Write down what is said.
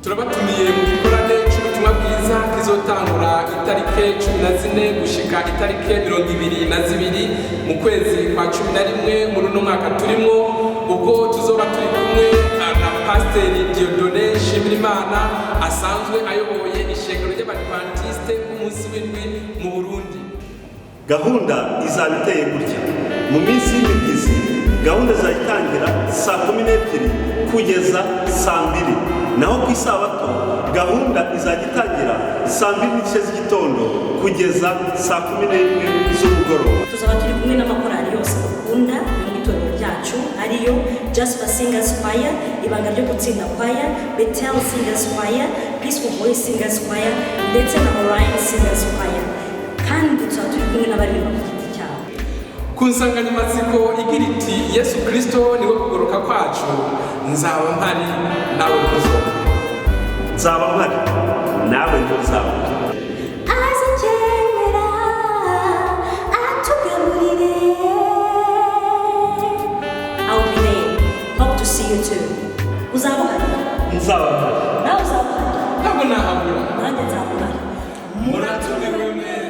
turabatumiye mu gikorane cy'ubutumwa bwiza kizotangura itarike 14 gushika itarike 22 mu kwezi kwa 11 muri uno mwaka turimo, ubwo tuzoba turi kumwe na Pasiteri Dieudonné Nshimirimana asanzwe ayoboye ishengero ry'Abadventiste b'umunsi w'indwi mu Burundi. Gahunda izaba iteye gutya: mu minsi y'imibyizi gahunda zayitangira saa 12 kugeza saa 2, naho ku isabato gahunda izagitangira saa 2 z'igitondo kugeza saa 11 z'umugoroba. Tuzaba turi kumwe n'amakorali yose bakunda mu itorero ryacu, ariyo Jasper Singers Choir, Ibanga ryo gutsinda Choir, Bethel Singers Choir, Peaceful Voice Singers Choir ndetse na Orion Singers Choir. Kandi tuzaba turi kumwe n'abaririmba ku giti cyabo. Ku nsanganyamatsiko igira iti Yesu Kristo niwe kugoroka kwacu, nzaba mpari nawe ntuzoba. Nzaba mpari nawe ntuzaba. Azakenera atugaburire. I'll be there. Hope to see you too. Uzaba uhari? Nzaba mpari. Nawe uzaba uhari? Ntabwo nahabura. Nanjye nzaba uhari. Muratumiwe neza.